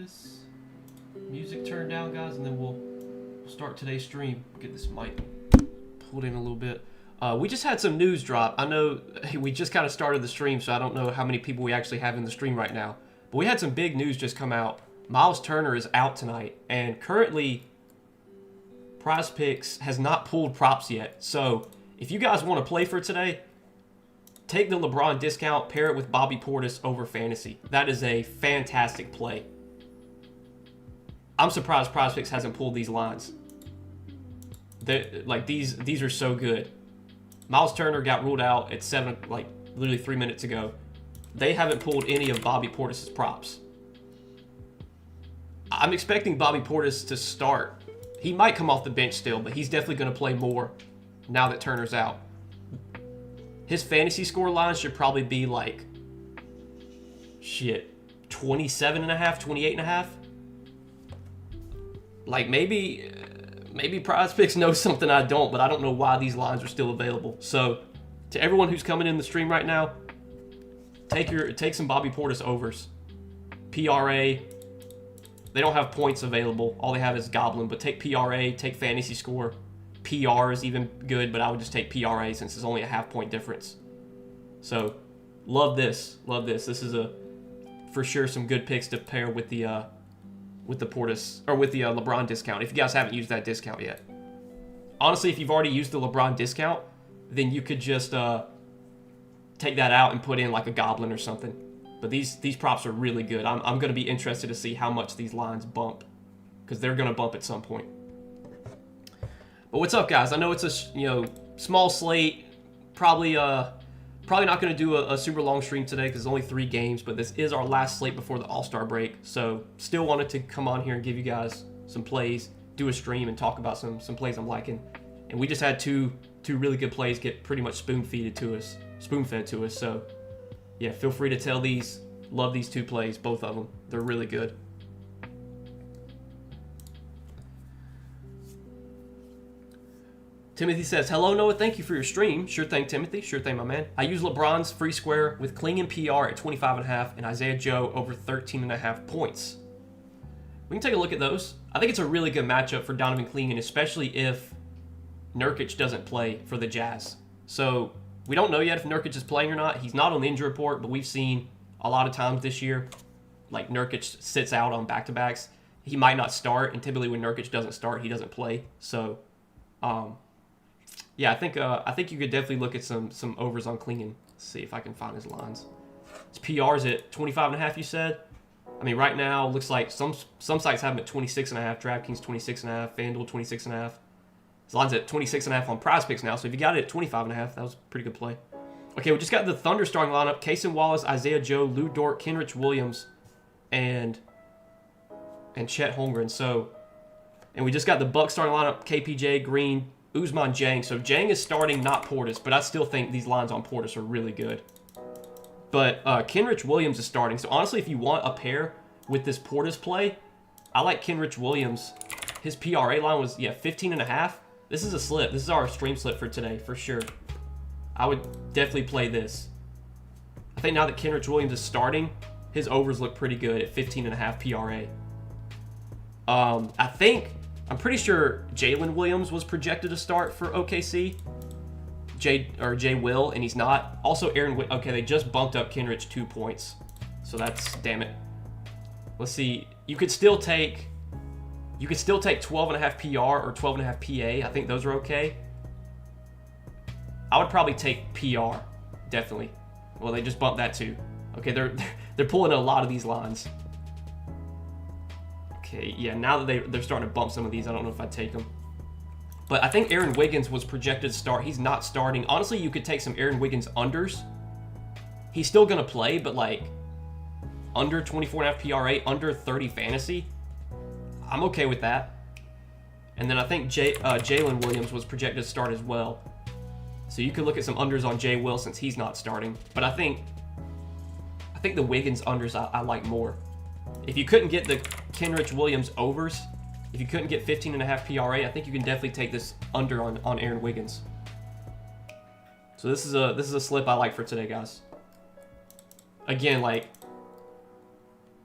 this music turned down, guys, and then we'll start today's stream. Get this mic pulled in a little bit. We just had some news drop. I know we just kind of started the stream, so I don't know how many people we actually have in the stream right now. But we had some big news just come out. Miles Turner is out tonight, and currently Prizepicks has not pulled props yet. So if you guys want to play for today, take the LeBron discount, pair it with Bobby Portis over fantasy. That is a fantastic play. I'm surprised Prizepicks hasn't pulled these lines. These are so good. Miles Turner got ruled out at 7, literally 3 minutes ago. They haven't pulled any of Bobby Portis' props. I'm expecting Bobby Portis to start. He might come off the bench still, but he's definitely going to play more now that Turner's out. His fantasy score line should probably be 27.5, 28.5. Maybe Prizepicks knows something I don't, but I don't know why these lines are still available. So, to everyone who's coming in the stream right now, take some Bobby Portis overs. PRA. They don't have points available. All they have is Goblin, but take PRA, take fantasy score. PR is even good, but I would just take PRA since it's only a half-point difference. So, love this. Love this. This is for sure some good picks to pair with the Portis, or with the LeBron discount, if you guys haven't used that discount yet. Honestly, if you've already used the LeBron discount, then you could just take that out and put in a Goblin or something. But these props are really good. I'm going to be interested to see how much these lines bump, because they're going to bump at some point. But what's up, guys? I know it's a small slate. Probably not going to do a super long stream today because it's only 3 games, but this is our last slate before the All-Star break. So still wanted to come on here and give you guys some plays, do a stream, and talk about some plays I'm liking. And we just had two really good plays get pretty much spoon-fed to us. So yeah, feel free to tell these. Love these 2 plays, both of them. They're really good. Timothy says, hello, Noah. Thank you for your stream. Sure thing, Timothy. Sure thing, my man. I use LeBron's free square with Kling PR at 25.5 and Isaiah Joe over 13.5 points. We can take a look at those. I think it's a really good matchup for Donovan Clingan, especially if Nurkic doesn't play for the Jazz. So we don't know yet if Nurkic is playing or not. He's not on the injury report, but we've seen a lot of times this year, Nurkic sits out on back-to-backs. He might not start, and typically when Nurkic doesn't start, he doesn't play. So, yeah, I think you could definitely look at some overs on Klingan. Let's see if I can find his lines. His PR's at 25.5, you said? I mean, right now, looks like some sites have him at 26.5, DraftKings 26.5, FanDuel 26.5. His line's at 26.5 on Prizepicks now, so if you got it at 25.5, that was a pretty good play. Okay, we just got the Thunder starting lineup. Cason Wallace, Isaiah Joe, Lou Dort, Kenrich Williams, and Chet Holmgren. So, and we just got the Bucks starting lineup, KPJ, Green, Usman, Jang. So Jang is starting, not Portis, but I still think these lines on Portis are really good. But Kenrich Williams is starting. So honestly, if you want a pair with this Portis play, I like Kenrich Williams. His PRA line was, 15.5. This is a slip. This is our stream slip for today, for sure. I would definitely play this. I think now that Kenrich Williams is starting, his overs look pretty good at 15.5 PRA. I'm pretty sure Jalen Williams was projected to start for OKC. Jay Will, and he's not. Also, okay, they just bumped up Kenrich 2 points. So that's, damn it. Let's see. You could still take 12.5 PR or 12.5 PA. I think those are okay. I would probably take PR, definitely. Well, they just bumped that too. Okay, they're pulling a lot of these lines. Okay, yeah, now that they're starting to bump some of these, I don't know if I'd take them. But I think Aaron Wiggins was projected to start. He's not starting. Honestly, you could take some Aaron Wiggins unders. He's still going to play, but under 24.5 PRA, under 30 fantasy. I'm okay with that. And then I think Jalen Williams was projected to start as well. So you could look at some unders on Jay Will since he's not starting. But I think the Wiggins unders I like more. If you couldn't get the Kenrich Williams overs, if you couldn't get 15.5 PRA, I think you can definitely take this under on Aaron Wiggins. So this is a slip I like for today, guys. Again,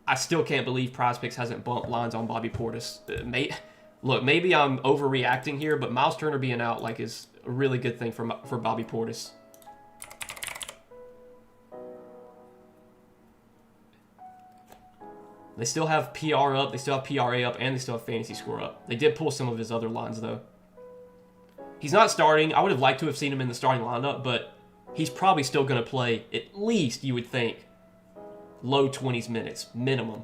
I still can't believe Prizepicks hasn't bumped lines on Bobby Portis. Look, maybe I'm overreacting here, but Miles Turner being out like is a really good thing for Bobby Portis. They still have PR up, they still have PRA up, and they still have fantasy score up. They did pull some of his other lines, though. He's not starting. I would have liked to have seen him in the starting lineup, but he's probably still going to play at least, you would think, low 20s minutes, minimum.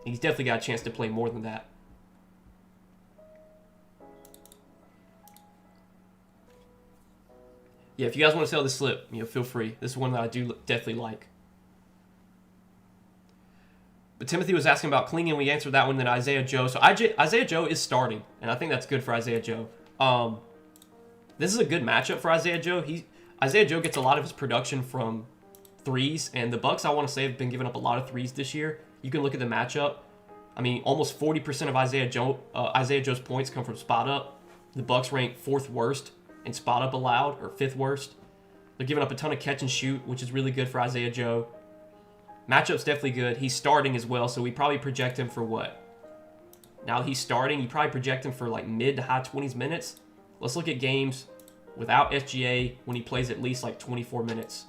He's definitely got a chance to play more than that. Yeah, if you guys want to sell this slip, feel free. This is one that I do definitely like. But Timothy was asking about Klingon, and we answered that one. Then Isaiah Joe. So Isaiah Joe is starting, and I think that's good for Isaiah Joe. This is a good matchup for Isaiah Joe. Isaiah Joe gets a lot of his production from threes, and the Bucks, I want to say, have been giving up a lot of threes this year. You can look at the matchup. I mean, almost 40% of Isaiah Joe's points come from spot up. The Bucks rank 4th worst in spot up allowed, or 5th worst. They're giving up a ton of catch and shoot, which is really good for Isaiah Joe. Matchup's definitely good. He's starting as well, so we probably project him for what? Now that he's starting, you probably project him for like mid to high 20s minutes. Let's look at games without SGA when he plays at least like 24 minutes.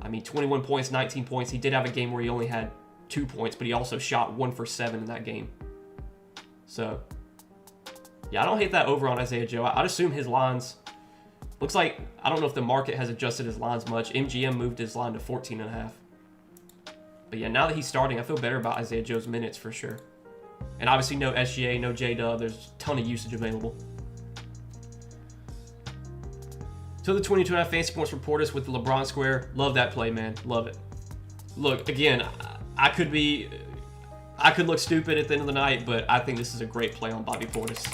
I mean, 21 points, 19 points. He did have a game where he only had 2 points, but he also shot 1 for 7 in that game. So, yeah, I don't hate that over on Isaiah Joe. I'd assume his lines... Looks like, I don't know if the market has adjusted his lines much. MGM moved his line to 14.5. But yeah, now that he's starting, I feel better about Isaiah Joe's minutes for sure. And obviously no SGA, no J-Dub. There's a ton of usage available. So the 22.5 fantasy points for Portis with the LeBron square. Love that play, man. Love it. Look, again, I could look stupid at the end of the night, but I think this is a great play on Bobby Portis.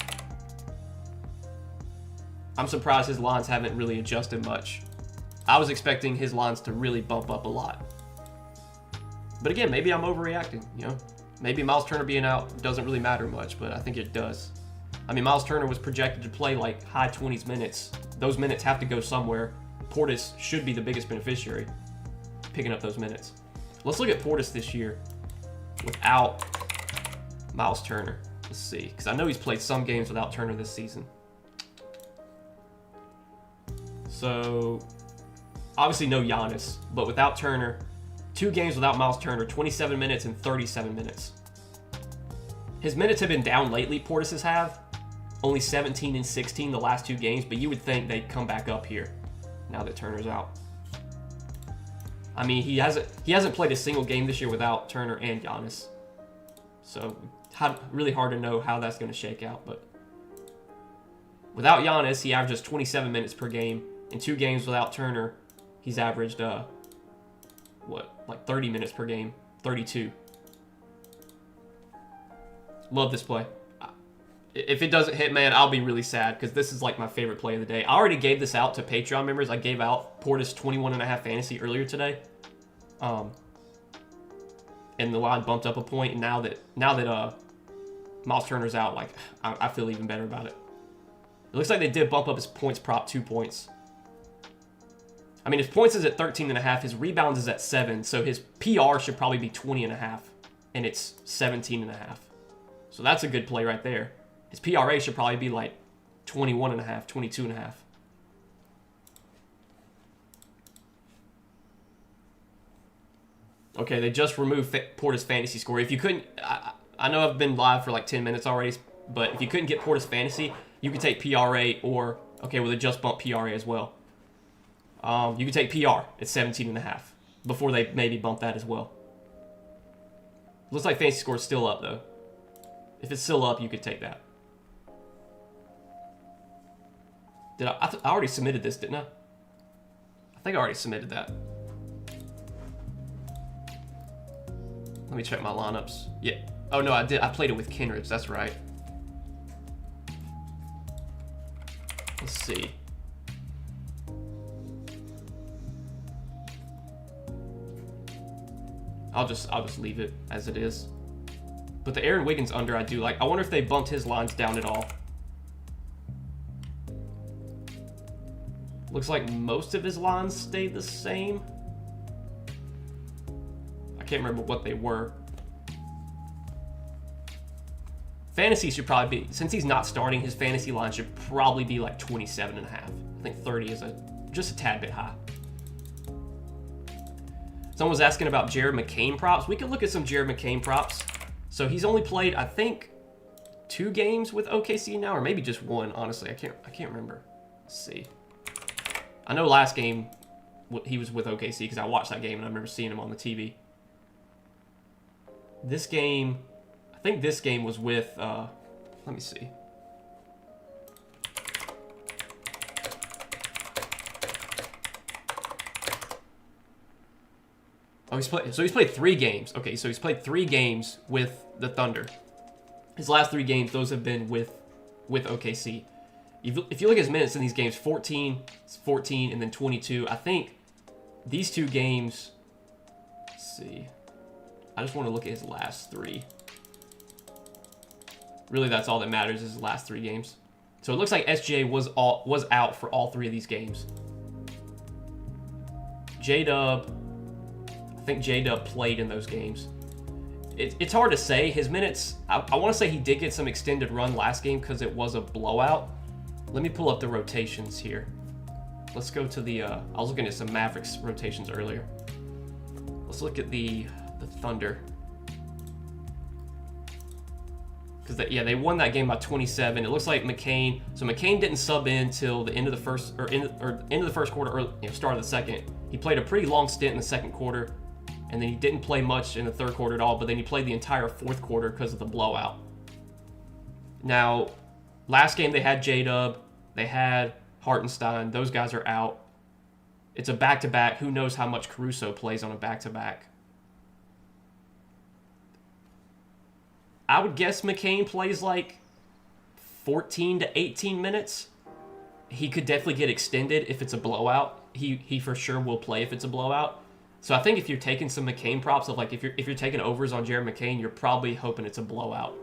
I'm surprised his lines haven't really adjusted much. I was expecting his lines to really bump up a lot. But again, maybe I'm overreacting, Maybe Miles Turner being out doesn't really matter much, but I think it does. I mean, Miles Turner was projected to play like high 20s minutes. Those minutes have to go somewhere. Portis should be the biggest beneficiary picking up those minutes. Let's look at Portis this year without Miles Turner. Let's see, because I know he's played some games without Turner this season. So, obviously no Giannis, but without Turner, 2 games without Miles Turner, 27 minutes and 37 minutes. His minutes have been down lately, Portis's have. Only 17 and 16 the last 2 games, but you would think they'd come back up here now that Turner's out. I mean, he hasn't played a single game this year without Turner and Giannis. So, really hard to know how that's going to shake out, but without Giannis, he averages 27 minutes per game. In 2 games without Turner, he's averaged, like 30 minutes per game, 32. Love this play. If it doesn't hit, man, I'll be really sad because this is like my favorite play of the day. I already gave this out to Patreon members. I gave out Portis 21.5 fantasy earlier today. And the line bumped up a point. And now that Miles Turner's out, like I feel even better about it. It looks like they did bump up his points prop 2 points. I mean, his points is at 13.5. His rebounds is at 7. So his PR should probably be 20.5. And it's 17.5. So that's a good play right there. His PRA should probably be like 21.5, 22.5. Okay, they just removed Portis fantasy score. If you couldn't, I know I've been live for like 10 minutes already, but if you couldn't get Portis fantasy, you could take PRA or, okay, well, they just bumped PRA as well. You could take PR at 17.5 before they maybe bump that as well. Looks like fantasy score is still up, though. If it's still up, you could take that. Did I already submitted this, didn't I? I think I already submitted that. Let me check my lineups. Yeah. Oh, no, I did. I played it with Kenridge. That's right. Let's see. I'll just leave it as it is. But the Aaron Wiggins under I do like. I wonder if they bumped his lines down at all. Looks like most of his lines stayed the same. I can't remember what they were. Fantasy should probably be, since he's not starting, his fantasy line should probably be like 27.5. I think 30 is just a tad bit high. Someone was asking about Jared McCain props. We could look at some Jared McCain props. So he's only played, I think, 2 games with OKC now, or maybe just 1. Honestly, I can't remember. Let's see. I know last game he was with OKC because I watched that game and I remember seeing him on the TV. This game, I think this game was with. Let me see. Oh, he's played 3 games. Okay, so he's played 3 games with the Thunder. His last 3 games, those have been with OKC. If you look at his minutes in these games, 14, and then 22. I think these 2 games. Let's see. I just want to look at his last 3. Really, that's all that matters is his last 3 games. So it looks like SJ was out for all 3 of these games. J-Dub. I think J-Dub played in those games. It's hard to say. His minutes, I want to say he did get some extended run last game because it was a blowout. Let me pull up the rotations here. Let's go to the, I was looking at some Mavericks rotations earlier. Let's look at the Thunder. Because, they won that game by 27. It looks like McCain, so McCain didn't sub in till the end of the first, end of the first quarter, or start of the second. He played a pretty long stint in the second quarter. And then he didn't play much in the third quarter at all, but then he played the entire fourth quarter because of the blowout. Now, last game they had J-Dub, they had Hartenstein. Those guys are out. It's a back-to-back. Who knows how much Caruso plays on a back-to-back? I would guess McCain plays like 14 to 18 minutes. He could definitely get extended if it's a blowout. He for sure will play if it's a blowout. So I think if you're taking some McCain props of like if you're taking overs on Jared McCain, you're probably hoping it's a blowout.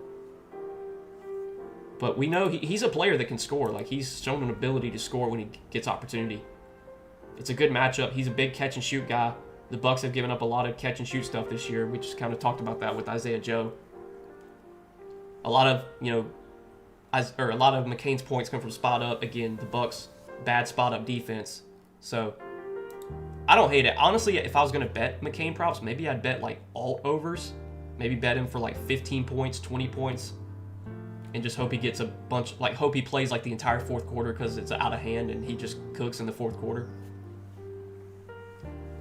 But we know he's a player that can score. Like he's shown an ability to score when he gets opportunity. It's a good matchup. He's a big catch and shoot guy. The Bucks have given up a lot of catch and shoot stuff this year. We just kind of talked about that with Isaiah Joe. A lot of McCain's points come from spot up. Again, the Bucks bad spot up defense. So I don't hate it. Honestly, if I was going to bet McCain props, maybe I'd bet like all overs. Maybe bet him for like 15 points, 20 points. And just hope he gets a bunch, like hope he plays like the entire fourth quarter because it's out of hand and he just cooks in the fourth quarter.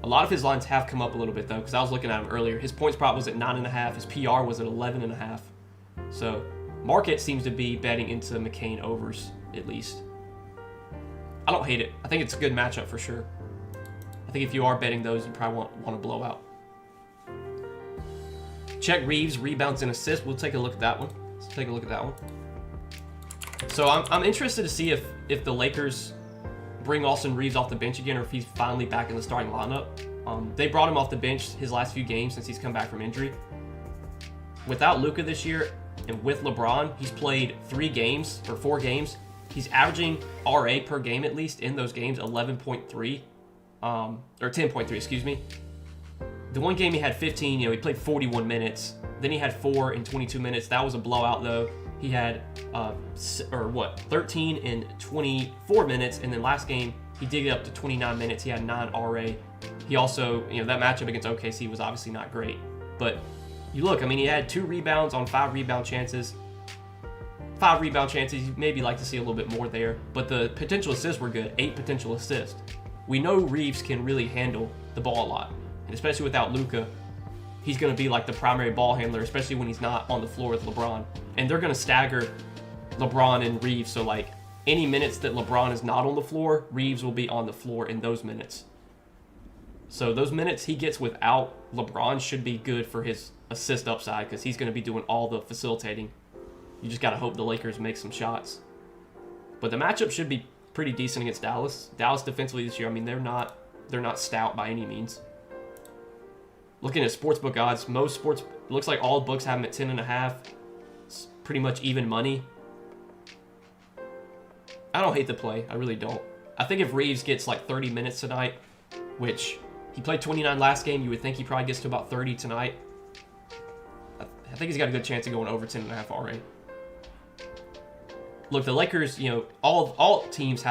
A lot of his lines have come up a little bit though because I was looking at him earlier. His points prop was at 9.5. His PR was at 11.5. So market seems to be betting into McCain overs at least. I don't hate it. I think it's a good matchup for sure. I think if you are betting those, you probably want to blow out. Check Reeves, rebounds and assists. We'll take a look at that one. Let's take a look at that one. So I'm interested to see if the Lakers bring Austin Reeves off the bench again or if he's finally back in the starting lineup. They brought him off the bench his last few games since he's come back from injury. Without Luka this year and with LeBron, he's played 4 games. He's averaging RA per game at least in those games, 11.3. Or 10.3, excuse me. The one game he had 15, he played 41 minutes. Then he had 4 in 22 minutes. That was a blowout though. He had 13 in 24 minutes, and then last game he did get up to 29 minutes. He had 9 RA. He also, that matchup against OKC was obviously not great. But you look, he had 2 rebounds on 5 rebound chances. 5 rebound chances, you'd maybe like to see a little bit more there. But the potential assists were good, 8 potential assists. We know Reeves can really handle the ball a lot. And especially without Luka, he's going to be like the primary ball handler, especially when he's not on the floor with LeBron. And they're going to stagger LeBron and Reeves. So like any minutes that LeBron is not on the floor, Reeves will be on the floor in those minutes. So those minutes he gets without LeBron should be good for his assist upside because he's going to be doing all the facilitating. You just got to hope the Lakers make some shots. But the matchup should be pretty decent against Dallas. Dallas defensively this year, they're not stout by any means. Looking at sportsbook odds, it looks like all books have them at 10.5. It's pretty much even money. I don't hate the play. I really don't. I think if Reeves gets like 30 minutes tonight, which he played 29 last game, you would think he probably gets to about 30 tonight. I think he's got a good chance of going over 10.5 RA. look, the Lakers, you know, all teams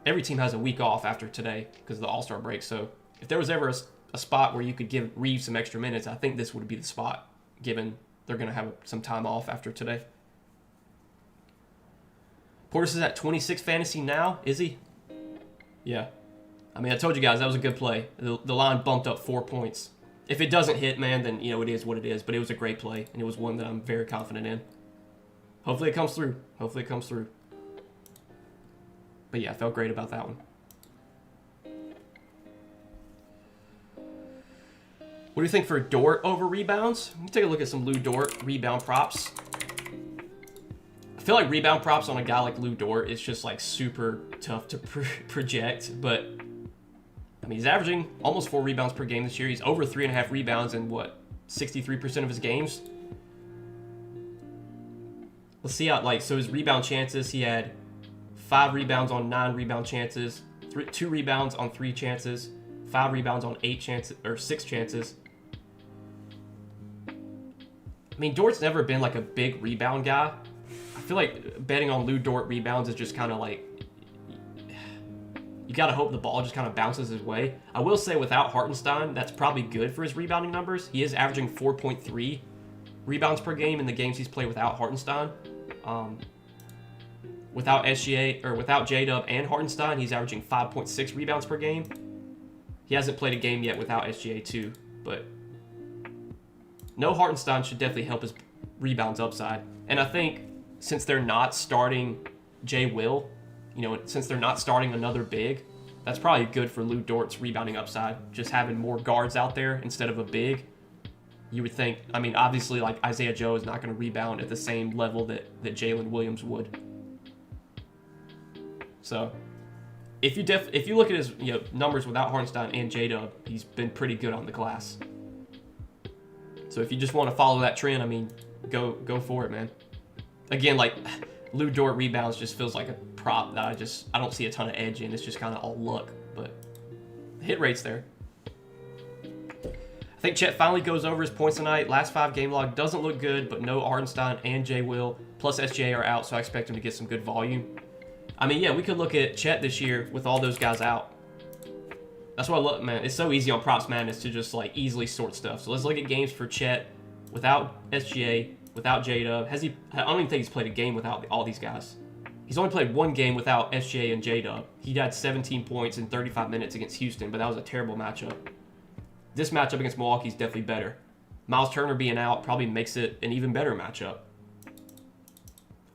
every team has a week off after today because of the All-Star break. So if there was ever a spot where you could give Reeves some extra minutes, I think this would be the spot, given they're going to have some time off after today. Portis is at 26 fantasy now, is he? Yeah. I mean, I told you guys that was a good play. The line bumped up 4 points. If it doesn't hit, man, then, you know, it is what it is. But it was a great play, and it was one that I'm very confident in. Hopefully it comes through. Hopefully it comes through. But yeah, I felt great about that one. What do you think for Dort over rebounds? Let me take a look at some Lou Dort rebound props. I feel like rebound props on a guy like Lou Dort is just like super tough to project, but I mean, he's averaging almost 4 rebounds per game this year. He's over 3.5 rebounds in, 63% of his games? Let's see how, so his rebound chances, he had 5 rebounds on 9 rebound chances, 2 rebounds on 3 chances, 5 rebounds on 6 chances. I mean, Dort's never been like a big rebound guy. I feel like betting on Lou Dort rebounds is just kind of like, you got to hope the ball just kind of bounces his way. I will say without Hartenstein, that's probably good for his rebounding numbers. He is averaging 4.3 rebounds per game in the games he's played without Hartenstein. Without SGA, or without J-Dub and Hartenstein, he's averaging 5.6 rebounds per game. He hasn't played a game yet without SGA too, but no Hartenstein should definitely help his rebounds upside. And I think since they're not starting Jay Will, you know, since they're not starting another big, that's probably good for Lou Dort's rebounding upside. Just having more guards out there instead of a big. You would think, I mean, obviously, like Isaiah Joe is not going to rebound at the same level that Jalen Williams would. So, if you look at his numbers without Hartenstein and J-Dub, he's been pretty good on the glass. So if you just want to follow that trend, I mean, go for it, man. Again, like Lou Dort rebounds just feels like a prop that I don't see a ton of edge in. It's just kind of all luck, but the hit rate's there. I think Chet finally goes over his points tonight. Last 5 game log doesn't look good, but no Hartenstein and Jay Will plus SGA are out, so I expect him to get some good volume. I mean, yeah, we could look at Chet this year with all those guys out. That's what I love, man. It's so easy on Props Madness to just like easily sort stuff. So let's look at games for Chet without SGA, without J-Dub. I don't even think he's played a game without all these guys. He's only played 1 game without SGA and J-Dub. He had 17 points in 35 minutes against Houston, but that was a terrible matchup. This matchup against Milwaukee is definitely better. Miles Turner being out probably makes it an even better matchup.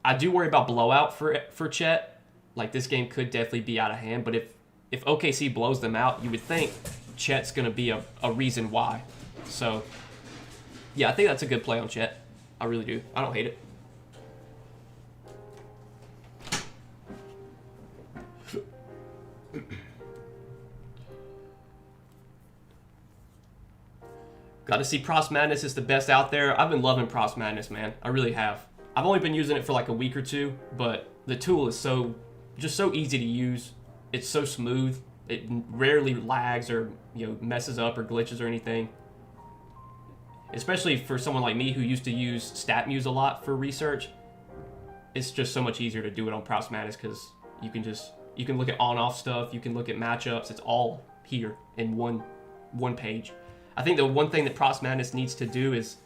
I do worry about blowout for Chet. Like, this game could definitely be out of hand, but if OKC blows them out, you would think Chet's going to be a reason why. So, yeah, I think that's a good play on Chet. I really do. I don't hate it. Got to see Props Madness is the best out there. I've been loving Props Madness, man. I really have. I've only been using it for like a week or two, but the tool is just so easy to use. It's so smooth. It rarely lags or messes up or glitches or anything. Especially for someone like me who used to use StatMuse a lot for research. It's just so much easier to do it on Props Madness because you can look at on-off stuff, you can look at matchups. It's all here in one page. I think the one thing that Props Madness needs to do is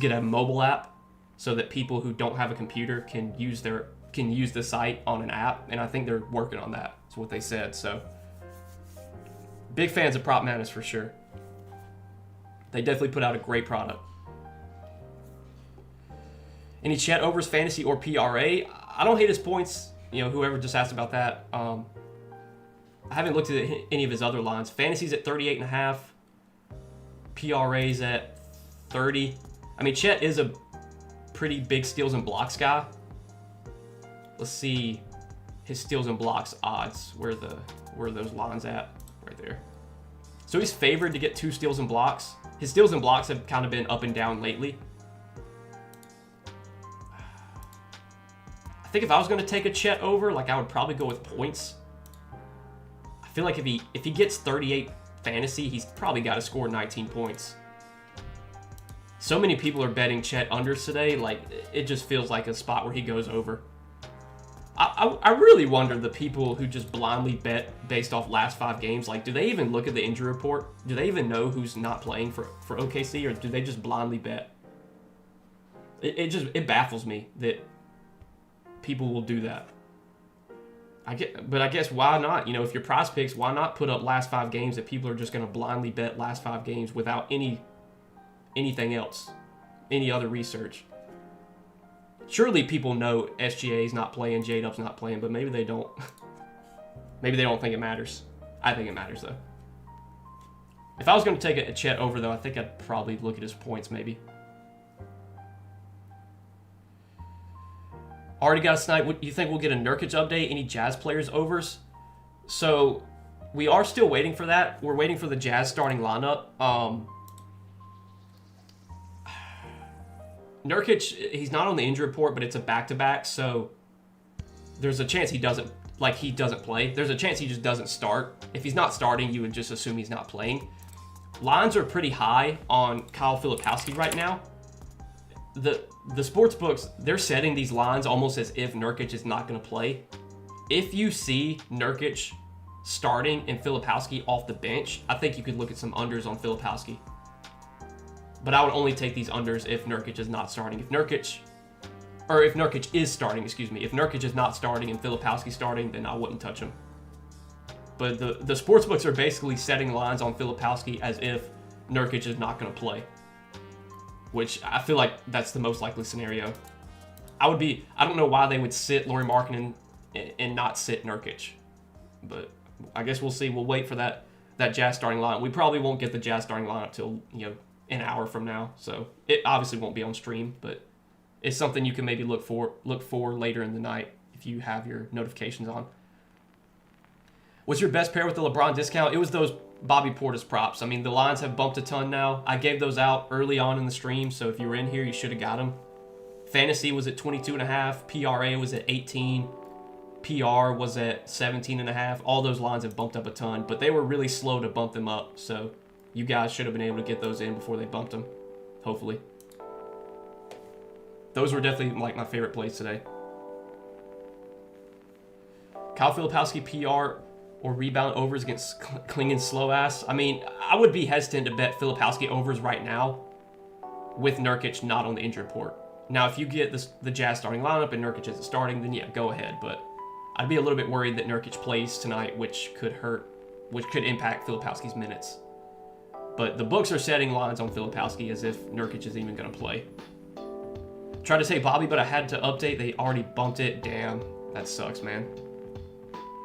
get a mobile app so that people who don't have a computer can use the site on an app, and I think they're working on that. That's what they said. So, big fans of Prop Madness for sure. They definitely put out a great product. Any Chet overs fantasy or PRA? I don't hate his points. Whoever just asked about that. I haven't looked at any of his other lines. Fantasy's at 38.5. PRA's at 30. I mean, Chet is a pretty big steals and blocks guy. Let's see his steals and blocks odds. Where are those lines at? Right there. So he's favored to get 2 steals and blocks. His steals and blocks have kind of been up and down lately. I think if I was going to take a Chet over, I would probably go with points. I feel like if he gets 38 fantasy, he's probably got to score 19 points. So many people are betting Chet unders today. It just feels like a spot where he goes over. I really wonder the people who just blindly bet based off last 5 games, like, do they even look at the injury report? Do they even know who's not playing for OKC, or do they just blindly bet? It baffles me that people will do that. But I guess why not? You know, if you're Prizepicks, why not put up last 5 games that people are just going to blindly bet last 5 games without anything else, any other research? Surely people know SGA's not playing, J-Dub's not playing, but maybe they don't. Maybe they don't think it matters. I think it matters, though. If I was going to take a Chet over, though, I think I'd probably look at his points, maybe. Already got a snipe. You think we'll get a Nurkic update? Any Jazz players overs? So we are still waiting for that. We're waiting for the Jazz starting lineup. Nurkic, he's not on the injury report, but it's a back-to-back, so there's a chance he doesn't play. There's a chance he just doesn't start. If he's not starting, you would just assume he's not playing. Lines are pretty high on Kyle Filipowski right now. The sports books, they're setting these lines almost as if Nurkic is not going to play. If you see Nurkic starting and Filipowski off the bench, I think you could look at some unders on Filipowski. But I would only take these unders if Nurkic is not starting. If Nurkic is starting, excuse me. If Nurkic is not starting and Filipowski starting, then I wouldn't touch him. But the sports books are basically setting lines on Filipowski as if Nurkic is not going to play, which I feel like that's the most likely scenario. I don't know why they would sit Lauri Markkanen and not sit Nurkic, but I guess we'll see. We'll wait for that Jazz starting lineup. We probably won't get the Jazz starting lineup till, an hour from now, so it obviously won't be on stream, but it's something you can maybe look for later in the night if you have your notifications on. What's your best pair with the LeBron discount? It was those Bobby Portis props. I mean, the lines have bumped a ton now. I gave those out early on in the stream, so if you were in here, you should have got them. Fantasy was at 22.5. PRA was at 18. PR was at 17.5. All those lines have bumped up a ton, but they were really slow to bump them up, so you guys should have been able to get those in before they bumped them, hopefully. Those were definitely like my favorite plays today. Kyle Filipowski PR or rebound overs against clinging slow ass. I mean, I would be hesitant to bet Filipowski overs right now with Nurkic not on the injury report. Now, if you get the Jazz starting lineup and Nurkic isn't starting, then yeah, go ahead. But I'd be a little bit worried that Nurkic plays tonight, which could impact Filipowski's minutes. But the books are setting lines on Filipowski as if Nurkic is even going to play. Tried to say Bobby, but I had to update. They already bumped it. Damn, that sucks, man.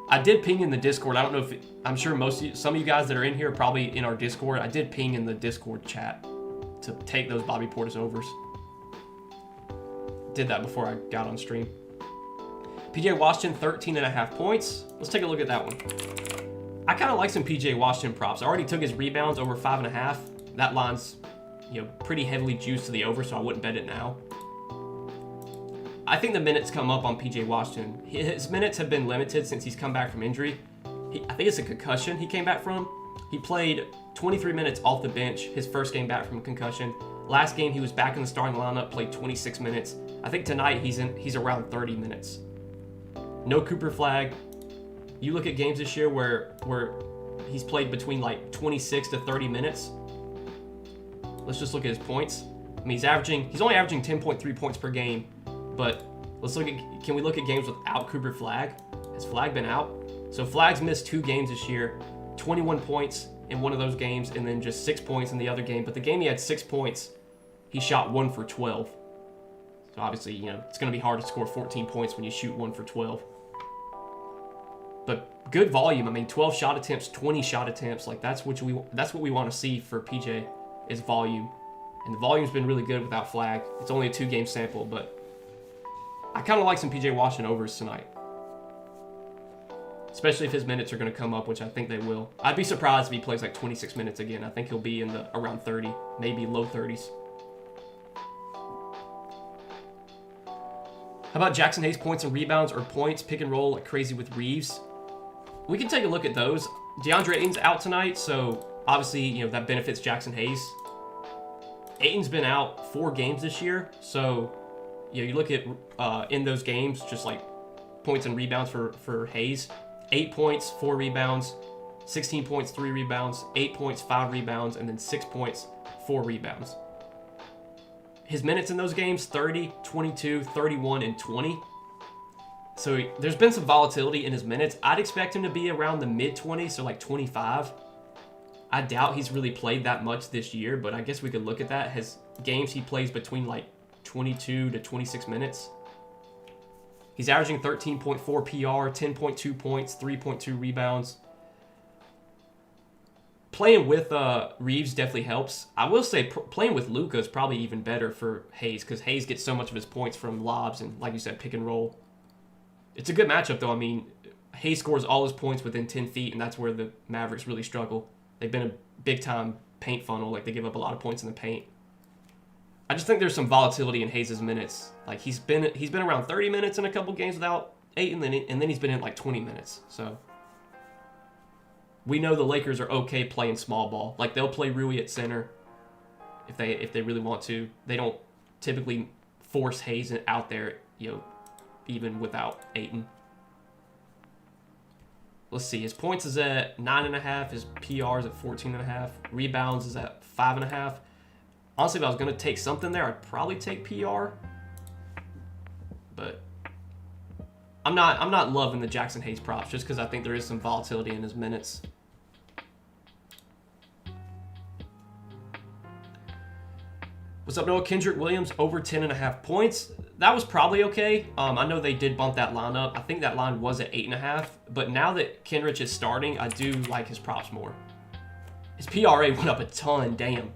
I did ping in the Discord. I don't know if I'm sure some of you guys that are in here are probably in our Discord. I did ping in the Discord chat to take those Bobby Portis overs. Did that before I got on stream. PJ Washington, 13.5 points. Let's take a look at that one. I kind of like some PJ Washington props. I already took his rebounds over 5.5. That line's, pretty heavily juiced to the over, so I wouldn't bet it now. I think the minutes come up on PJ Washington. His minutes have been limited since he's come back from injury. I think it's a concussion he came back from. He played 23 minutes off the bench his first game back from a concussion. Last game he was back in the starting lineup, played 26 minutes. I think tonight he's around 30 minutes. No Cooper flag. You look at games this year where he's played between like 26 to 30 minutes. Let's just look at his points. I mean, he's only averaging 10.3 points per game, but can we look at games without Cooper Flag? Has Flag been out? So Flag's missed 2 games this year, 21 points in one of those games, and then just 6 points in the other game. But the game he had 6 points, he shot 1 for 12. So obviously, it's going to be hard to score 14 points when you shoot 1 for 12. But good volume. I mean, 12 shot attempts, 20 shot attempts. Like that's what we want to see for PJ is volume. And the volume's been really good without Flag. It's only a 2-game sample, but I kind of like some PJ Washington overs tonight. Especially if his minutes are going to come up, which I think they will. I'd be surprised if he plays like 26 minutes again. I think he'll be in around 30, maybe low 30s. How about Jackson Hayes points and rebounds or points, pick and roll like crazy with Reeves? We can take a look at those. DeAndre Ayton's out tonight, so obviously, that benefits Jackson Hayes. Ayton's been out 4 games this year, so you look at in those games, just like points and rebounds for Hayes. 8 points, 4 rebounds, 16 points, 3 rebounds, 8 points, 5 rebounds, and then 6 points, 4 rebounds. His minutes in those games, 30, 22, 31, and 20. So there's been some volatility in his minutes. I'd expect him to be around the mid-20s, so like 25. I doubt he's really played that much this year, but I guess we could look at that. His games he plays between like 22 to 26 minutes. He's averaging 13.4 PR, 10.2 points, 3.2 rebounds. Playing with Reeves definitely helps. I will say playing with Luka is probably even better for Hayes because Hayes gets so much of his points from lobs and, like you said, pick and roll. It's a good matchup, though. I mean, Hayes scores all his points within 10 feet, and that's where the Mavericks really struggle. They've been a big-time paint funnel. Like, they give up a lot of points in the paint. I just think there's some volatility in Hayes' minutes. Like, he's been around 30 minutes in a couple games without 8, and then he's been in, like, 20 minutes. So we know the Lakers are okay playing small ball. Like, they'll play Rui at center if they really want to. They don't typically force Hayes out there, even without Ayton. Let's see. His points is at 9.5. His PR is at 14.5. Rebounds is at 5.5. Honestly, if I was going to take something there, I'd probably take PR. But I'm not loving the Jackson Hayes props just because I think there is some volatility in his minutes. What's up, Noah? Kendrick Williams over 10.5 points. That was probably okay. I know they did bump that line up. I think that line was at 8.5. But now that Kenrich is starting, I do like his props more. His PRA went up a ton. Damn.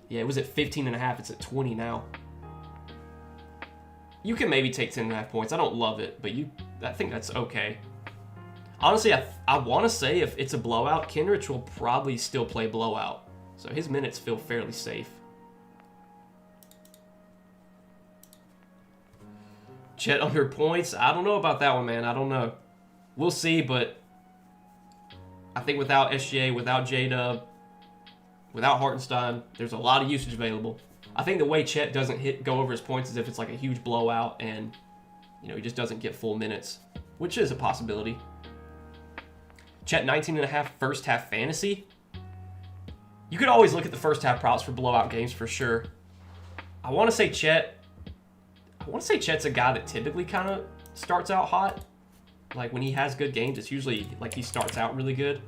Yeah, it was at 15.5. It's at 20 now. You can maybe take 10.5 points. I don't love it, but I think that's okay. Honestly, I want to say if it's a blowout, Kenrich will probably still play blowout. So his minutes feel fairly safe. Chet under points. I don't know about that one, man. I don't know. We'll see, but I think without SGA, without J-Dub, without Hartenstein, there's a lot of usage available. I think the way Chet doesn't go over his points is if it's like a huge blowout and, he just doesn't get full minutes, which is a possibility. Chet 19.5 first half fantasy. You could always look at the first half props for blowout games for sure. I want to say Chet's a guy that typically kind of starts out hot. Like when he has good games, it's usually like he starts out really good.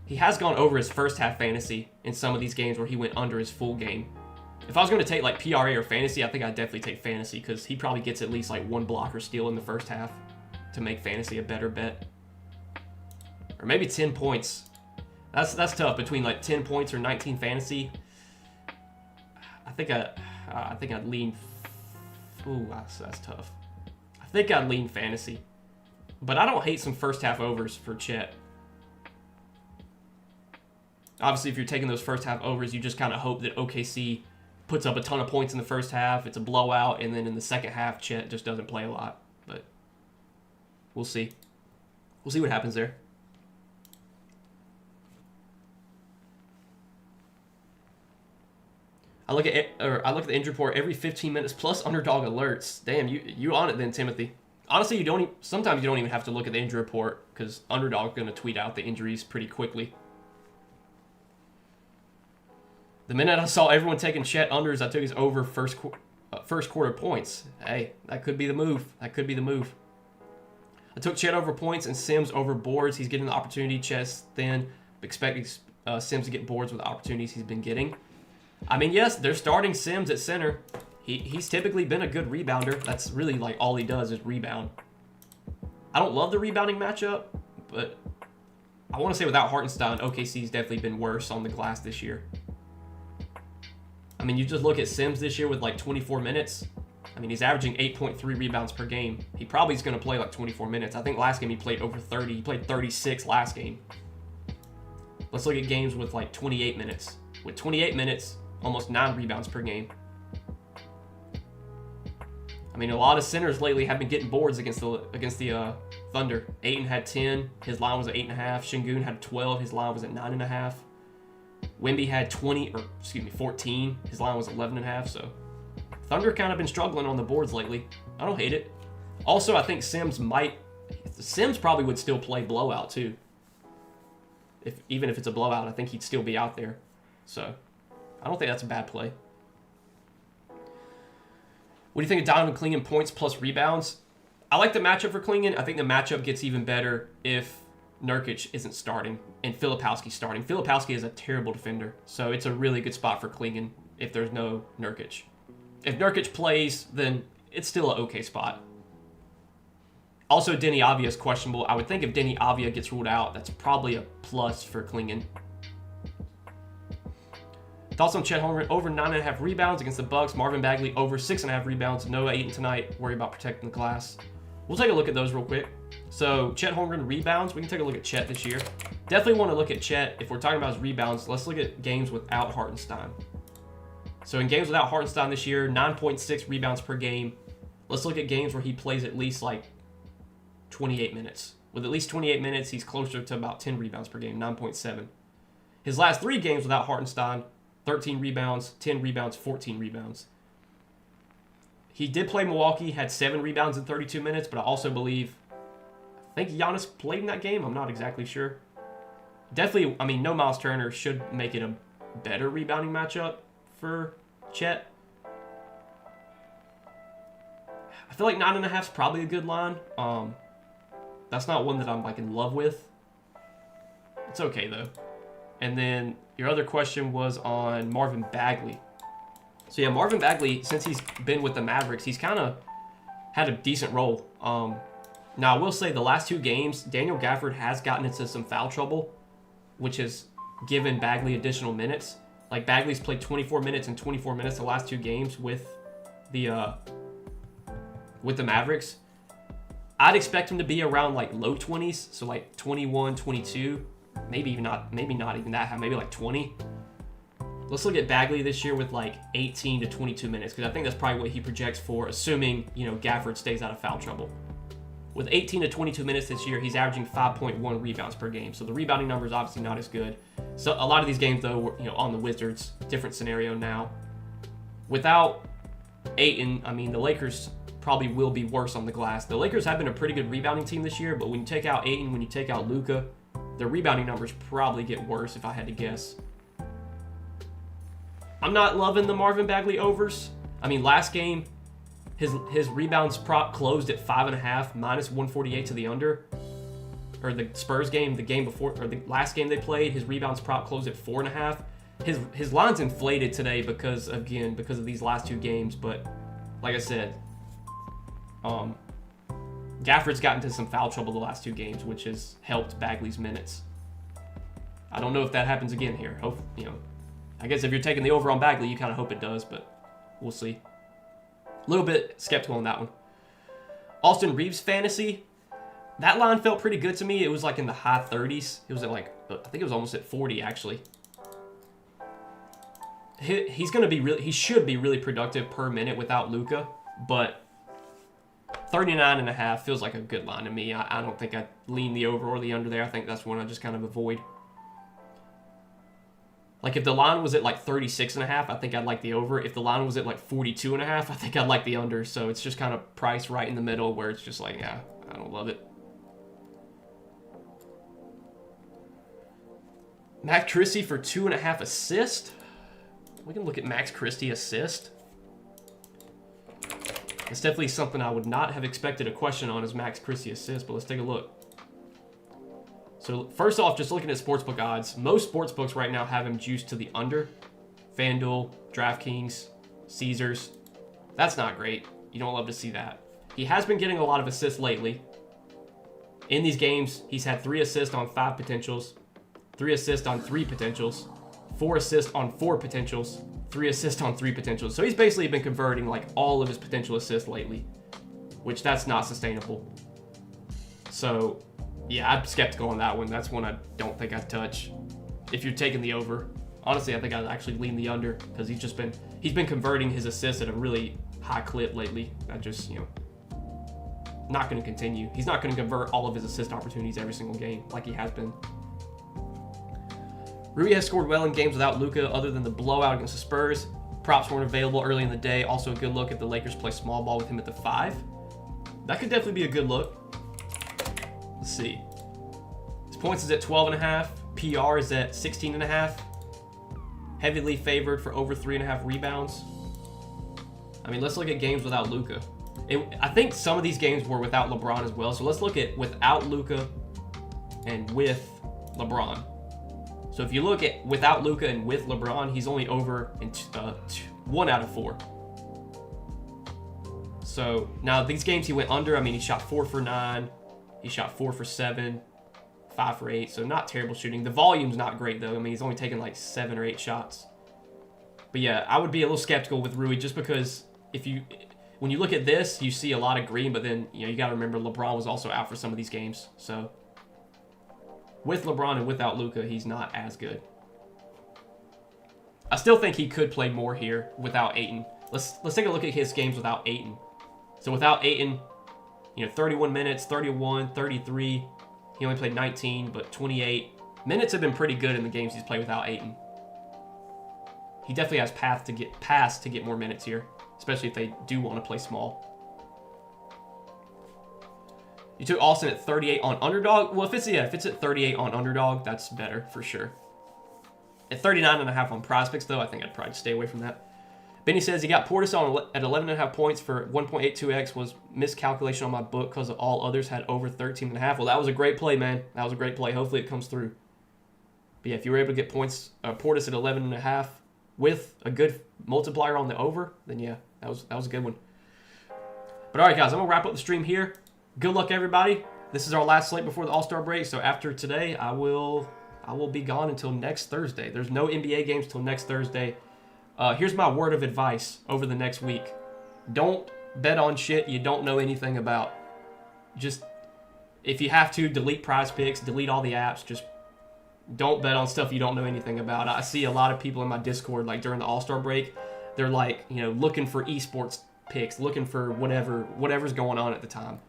He has gone over his first half fantasy in some of these games where he went under his full game. If I was going to take like PRA or fantasy, I think I'd definitely take fantasy because he probably gets at least like one block or steal in the first half to make fantasy a better bet. Or maybe 10 points. That's tough between like 10 points or 19 fantasy. I think I'd lean. Ooh, that's tough. I think I'd lean fantasy, but I don't hate some first half overs for Chet. Obviously, if you're taking those first half overs, you just kind of hope that OKC puts up a ton of points in the first half. It's a blowout, and then in the second half, Chet just doesn't play a lot. But we'll see. We'll see what happens there. I look at the injury report every 15 minutes plus underdog alerts. Damn, you on it then, Timothy. Honestly, sometimes you don't even have to look at the injury report because underdog's going to tweet out the injuries pretty quickly. The minute I saw everyone taking Chet unders, I took his over first quarter points. Hey, that could be the move. I took Chet over points and Sims over boards. He's getting the opportunity. Chet's thin. Expecting Sims to get boards with the opportunities he's been getting. I mean, yes, they're starting Sims at center. He's typically been a good rebounder. That's really like all he does is rebound. I don't love the rebounding matchup, but I want to say without Hartenstein, OKC's definitely been worse on the glass this year. I mean, you just look at Sims this year with like 24 minutes. I mean, he's averaging 8.3 rebounds per game. He probably is going to play like 24 minutes. I think last game he played over 30. He played 36 last game. Let's look at games with like 28 minutes. With 28 minutes, almost 9 rebounds per game. I mean, a lot of centers lately have been getting boards against the Thunder. Ayton had 10. His line was at 8.5. Şengün had 12. His line was at 9.5. Wemby had 14. His line was 11.5. So Thunder kind of been struggling on the boards lately. I don't hate it. Also, I think Sims probably would still play blowout too. Even if it's a blowout, I think he'd still be out there. So, I don't think that's a bad play. What do you think of Donovan Clingan points plus rebounds? I like the matchup for Clingan. I think the matchup gets even better if Nurkic isn't starting and Filipowski's starting. Filipowski is a terrible defender, so it's a really good spot for Clingan if there's no Nurkic. If Nurkic plays, then it's still an okay spot. Also, Denny Avia is questionable. I would think if Denny Avia gets ruled out, that's probably a plus for Clingan. Thoughts on Chet Holmgren over 9.5 rebounds against the Bucks. Marvin Bagley over 6.5 rebounds. No Ayton tonight. Worry about protecting the glass. We'll take a look at those real quick. So Chet Holmgren rebounds. We can take a look at Chet this year. Definitely want to look at Chet. If we're talking about his rebounds, let's look at games without Hartenstein. So in games without Hartenstein this year, 9.6 rebounds per game. Let's look at games where he plays at least like 28 minutes. With at least 28 minutes, he's closer to about 10 rebounds per game, 9.7. His last 3 games without Hartenstein, 13 rebounds, 10 rebounds, 14 rebounds. He did play Milwaukee, had 7 rebounds in 32 minutes, but I also believe, I think Giannis played in that game. I'm not exactly sure. Definitely, I mean, no Miles Turner should make it a better rebounding matchup for Chet. I feel like 9.5 is probably a good line. That's not one that I'm like in love with. It's okay though. And then your other question was on Marvin Bagley. So yeah, Marvin Bagley, since he's been with the Mavericks, he's kind of had a decent role. Now I will say the last 2 games, Daniel Gafford has gotten into some foul trouble, which has given Bagley additional minutes. Like Bagley's played 24 minutes and 24 minutes the last 2 games with the Mavericks. I'd expect him to be around like low 20s, so like 21, 22, maybe not even that high, maybe like 20. Let's look at Bagley this year with like 18 to 22 minutes, because I think that's probably what he projects for, assuming, Gafford stays out of foul trouble. With 18 to 22 minutes this year, he's averaging 5.1 rebounds per game, so the rebounding number is obviously not as good. So a lot of these games, though, were, on the Wizards, different scenario now. Without Ayton, I mean, the Lakers probably will be worse on the glass. The Lakers have been a pretty good rebounding team this year, but when you take out Ayton, when you take out Luka, their rebounding numbers probably get worse if I had to guess. I'm not loving the Marvin Bagley overs. I mean, last game, his rebounds prop closed at 5.5, minus 148 to the under. Or the Spurs game, the game before, or the last game they played, his rebounds prop closed at 4.5. His line's inflated today because of these last 2 games, but like I said, Gafford's gotten into some foul trouble the last 2 games, which has helped Bagley's minutes. I don't know if that happens again here. I guess if you're taking the over on Bagley, you kind of hope it does, but we'll see. A little bit skeptical on that one. Austin Reeves fantasy. That line felt pretty good to me. It was like in the high 30s. It was at like, I think it was almost at 40 actually. He's going to be he should be really productive per minute without Luka, but 39.5 feels like a good line to me. I don't think I'd lean the over or the under there. I think that's one I just kind of avoid. Like if the line was at like 36.5, I think I'd like the over. If the line was at like 42.5, I think I'd like the under. So it's just kind of priced right in the middle where it's just like, yeah, I don't love it. Max Christie for 2.5 assists. We can look at Max Christie assist. It's definitely something I would not have expected a question on, is Max Christie assist, but let's take a look. So first off, just looking at sportsbook odds, most sportsbooks right now have him juiced to the under. FanDuel, DraftKings, Caesars. That's not great. You don't love to see that. He has been getting a lot of assists lately. In these games, he's had 3 assists on 5 potentials, 3 assists on 3 potentials, 4 assists on 4 potentials, 3 assists on 3 potentials. So he's basically been converting like all of his potential assists lately, which that's not sustainable. So yeah, I'm skeptical on that one. That's one I don't think I'd touch if you're taking the over. Honestly, I think I'd actually lean the under because he's been converting his assists at a really high clip lately. That just, not going to continue. He's not going to convert all of his assist opportunities every single game like he has been. Rui has scored well in games without Luka other than the blowout against the Spurs. Props weren't available early in the day. Also a good look if the Lakers play small ball with him at the 5. that could definitely be a good look. Let's see. His points is at 12.5. PR is at 16.5. Heavily favored for over 3.5 rebounds. I mean, let's look at games without Luka. I think some of these games were without LeBron as well. So let's look at without Luka and with LeBron. So if you look at without Luka and with LeBron, he's only over in 1 out of 4. So now these games he went under. I mean, he shot 4 for 9. He shot 4 for 7, 5 for 8. So not terrible shooting. The volume's not great though. I mean, he's only taken like 7 or 8 shots. But yeah, I would be a little skeptical with Rui just because when you look at this, you see a lot of green, but then you got to remember LeBron was also out for some of these games. So with LeBron and without Luka, he's not as good. I still think he could play more here without Ayton. Let's take a look at his games without Ayton. So without Ayton, 31 minutes, 31, 33. He only played 19, but 28. Minutes have been pretty good in the games he's played without Ayton. He definitely has path to get more minutes here, especially if they do want to play small. You took Austin at 38 on underdog. Well, if it's at 38 on underdog, that's better for sure. At 39.5 on Prizepicks, though, I think I'd probably stay away from that. Benny says he got Portis on at 11.5 points for 1.82x. Was miscalculation on my book because all others had over 13.5. Well, that was a great play, man. That was a great play. Hopefully it comes through. But yeah, if you were able to get points, Portis at 11.5 with a good multiplier on the over, then yeah, that was a good one. But all right, guys, I'm gonna wrap up the stream here. Good luck, everybody. This is our last slate before the All-Star break. So after today, I will be gone until next Thursday. There's no NBA games till next Thursday. Here's my word of advice over the next week. Don't bet on shit you don't know anything about. Just, if you have to, delete Prizepicks, delete all the apps. Just don't bet on stuff you don't know anything about. I see a lot of people in my Discord, like during the All-Star break, they're like, looking for esports picks, looking for whatever's going on at the time.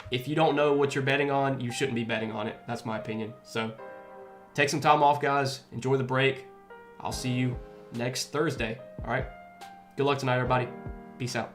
If you don't know what you're betting on, you shouldn't be betting on it. That's my opinion. So take some time off, guys. Enjoy the break. I'll see you next Thursday. All right? Good luck tonight, everybody. Peace out.